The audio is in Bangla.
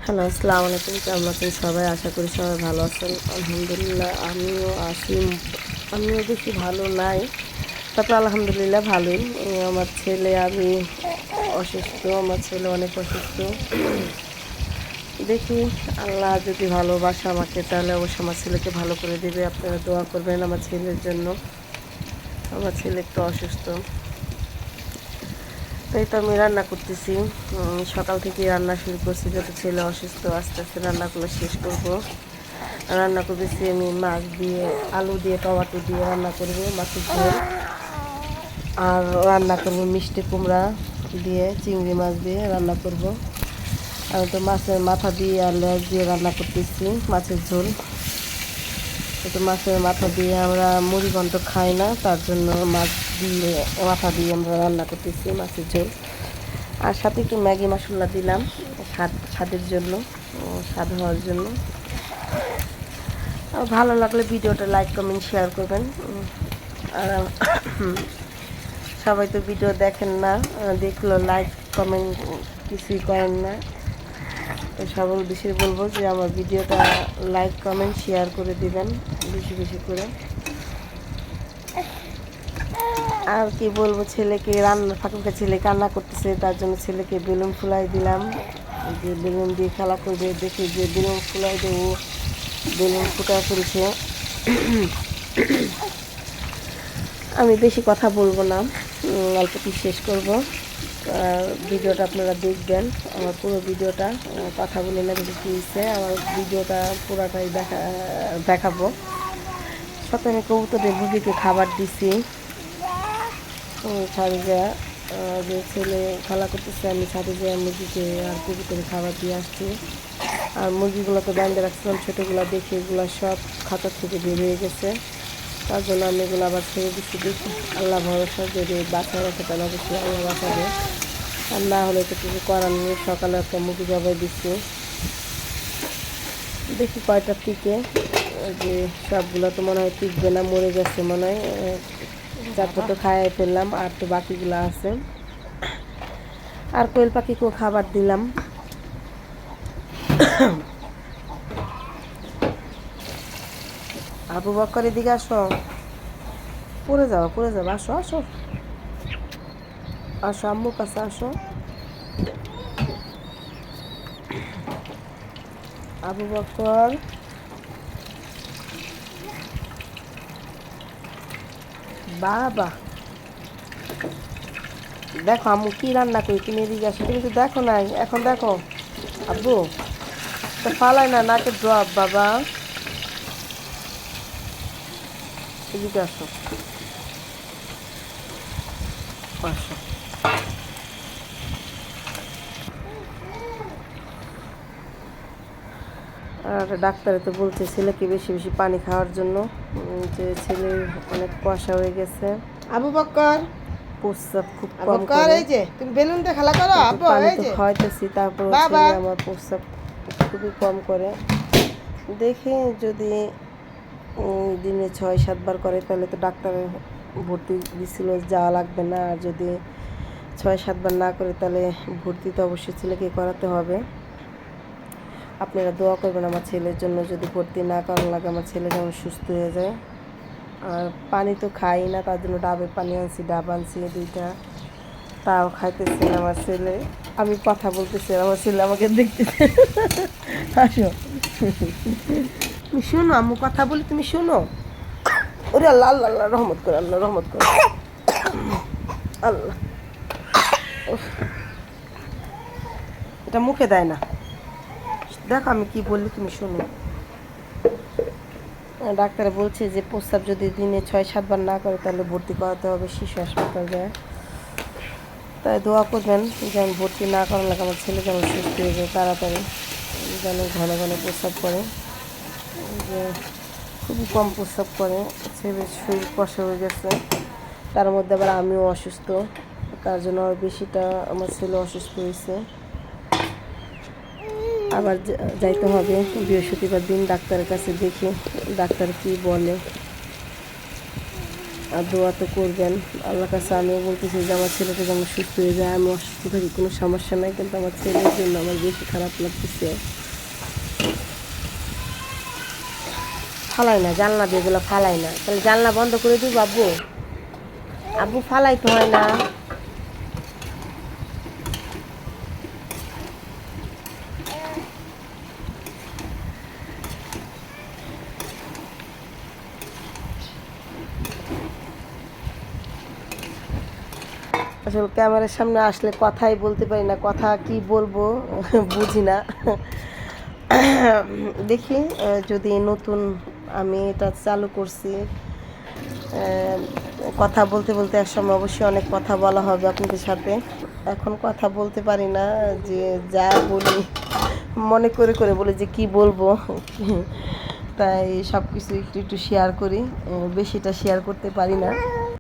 হ্যালো, আসসালামু আলাইকুম। কেমন আছেন সবাই? আশা করি সবাই ভালো আছেন। আলহামদুলিল্লাহ আমিও আছি। আমিও বেশি ভালো নাই, তারপর আলহামদুলিল্লাহ ভালোই। আমার ছেলে আমি অসুস্থ, আমার ছেলে অনেক অসুস্থ। দেখি আল্লাহ যদি ভালোবাসে আমাকে তাহলে অবশ্যই আমার ছেলেকে ভালো করে দেবে। আপনারা দোয়া করবেন আমার ছেলের জন্য। আমার ছেলে একটু অসুস্থ, তাই তো আমি রান্না করতেছি। সকাল থেকে রান্না শুরু করছি, যত ছেলে অসুস্থ আস্তে আস্তে রান্নাগুলো শেষ করব। রান্না করতেছি আমি মাছ দিয়ে, আলু দিয়ে, টমেটো দিয়ে রান্না করব মাছের ঝোল। আর রান্না করব মিষ্টি কুমড়া দিয়ে, চিংড়ি মাছ দিয়ে রান্না করব। আমি তো মাছের মাথা দিয়ে আর লেজ দিয়ে রান্না করতেছি মাছের ঝোল। তো মাছের মাথা দিয়ে আমরা মুড়ি ঘন্ট খাই না, তার জন্য মাছ দিয়ে, মাথা দিয়ে আমরা রান্না করতেছি মাছের ঝোল। আর সাথে একটু ম্যাগি মশলা দিলাম স্বাদের জন্য, স্বাদ হওয়ার জন্য। ভালো লাগলে ভিডিওটা লাইক কমেন্ট শেয়ার করবেন। আর সবাই তো ভিডিও দেখেন না, দেখলো লাইক কমেন্ট কিছুই করেন না। তো সবার উদ্দেশ্যে বলবো যে আমার ভিডিওটা লাইক কমেন্ট শেয়ার করে দিবেন বেশি বেশি করে। আর কি বলবো, ছেলেকে রান্না ফাঁকে ছেলে কান্না করতেছে, তার জন্য ছেলেকে বেলুন ফুলাই দিলাম, যে বেলুন দিয়ে খেলা করবে। দেখি যে বেলুন ফুলাই দেবো, বেলুন ফুটা করেছে। আমি বেশি কথা বলবো না, অল্পটি শেষ করব। ভিডিওটা আপনারা দেখবেন, আমার পুরো ভিডিওটা। কথা বলে না বেশি কী হচ্ছে, আমার ভিডিওটা পুরাটাই দেখাবো। সকালে কবুতরের মুরগিকে খাবার দিছি। ছাদে যা যে ছেলে খেলা করতেছে, আমি ছাদে যাই মুরগিকে আর কবুতরে খাবার দিয়ে আসছি। আর মুরগিগুলো তো বাইন্দে রাখছিলাম, ছোটোগুলো দেখে এগুলো সব খাঁচার থেকে বের হয়ে গেছে। তার জন্য আমি এগুলো আবার ছেড়ে দিচ্ছি। দেখি আল্লাহ ভরসা, যদি বাঁচা রাখে তাহলে অবশ্যই আল্লাহ বাঁচাবে, আর না হলে তো কিছু করার নেই। সকালে একটা মুরগি জবাই দিচ্ছি, দেখি কয়টা টিকে। যে সবগুলো তো মনে হয় টিকবে না, মরে গেছে মনে হয়। চারটা তো খাইয়ে ফেললাম, আর তো বাকিগুলো আছে। আর কোয়েল পাখিকেও খাবার দিলাম। আবু বক্কর এদিকে আসো, পড়ে যাও পড়ে যাও, আসো আসো আসো, আম্মুর কাছে আসো। আবু বক্কর, বাবা দেখো আম্মু কি রান্না করি, তুমি এদিকে আসো। তুমি তো দেখো নাই, এখন দেখো। আব্বু তো ফালাই না, নাকে ড্রপ। বাবা এদিকে আসো, আসো। আর ডাক্তারে তো বলছে ছেলেকে বেশি বেশি পানি খাওয়ার জন্য, যে ছেলে অনেক কুয়াশা হয়ে গেছে। আবু বক্কর, প্রস্রাব খুব আবু কম বক্কর, করে। এই যে তুমি বেলুন দিয়ে খেলা করো। আব্বু পানি এই তো যে খাওয়াইতেছি, তারপর বাবা, ছেলে আমার প্রস্রাব খুবই কম করে। দেখি যদি দিনে 6-7 বার করে তাহলে তো ডাক্তারে ভর্তি দিছিল, যাওয়া লাগবে না। আর যদি 6-7 বার না করে তাহলে ভর্তি তো অবশ্যই ছেলেকে করাতে হবে। আপনারা দোয়া করবেন আমার ছেলের জন্য, যদি ভর্তি না করানো লাগে আমার ছেলে যেমন সুস্থ হয়ে যায়। আর পানি তো খাই না, তার জন্য ডাবের পানি আনছি, ডাব আনছি 2টা, তাও খাইতেছে না আমার ছেলে। আমি কথা বলতেছি, আমার ছেলে আমাকে দেখতেছে। আসো তুমি শোনো, আম্মু কথা বলি, তুমি শোনো। ওরে আল্লাহ আল্লাহ আল্লাহ, রহমত করে আল্লাহ, রহমত করে আল্লাহ। এটা মুখে দেয় না, দেখো আমি কি বললি, তুমি শোনো। ডাক্তার বলছে যে প্রস্রাব যদি দিনে 6-7 বার না করে তাহলে ভর্তি করাতে হবে শিশু হাসপাতাল যায়। তাই দোয়া করবেন যেন ভর্তি না করার লাগে আমার ছেলে যেন সুস্থ হয়ে যায় তাড়াতাড়ি, যেন ঘন ঘন প্রস্রাব করে। যে খুবই কম প্রস্রাব করে, ছেলের শরীর কষা হয়ে গেছে। তার মধ্যে আবার আমিও অসুস্থ, তার জন্য আর বেশিটা আমার ছেলে অসুস্থ হয়েছে। আবার যাইতে হবে বৃহস্পতিবার দিন ডাক্তারের কাছে, দেখি ডাক্তার কি বলে। আর দোয়া তো করবেন আল্লাহর কাছে। আমিও বলতেছি যে আমার ছেলেটা যেন সুস্থ হয়ে যায়, আমি অসুস্থ থাকি কোনো সমস্যা নাই, কিন্তু আমার ছেলের জন্য আমার বেশি খারাপ লাগতেছে। ফালাই না, জানলা দিয়ে এগুলো ফালাই না, তাহলে জানলা বন্ধ করে দিব আব্বু। আব্বু ফালাই তো হয় না। আসলে ক্যামেরার সামনে আসলে কথাই বলতে পারি না, কথা কি বলবো বুঝি না। দেখি যদি নতুন আমি এটা চালু করছি, কথা বলতে বলতে একসময় অবশ্যই অনেক কথা বলা হবে আপনাদের সাথে। এখন কথা বলতে পারি না, যে যা বলি মনে করে করে বলি যে কি বলবো। তাই সব কিছু একটু একটু শেয়ার করি, বেশিটা শেয়ার করতে পারি না।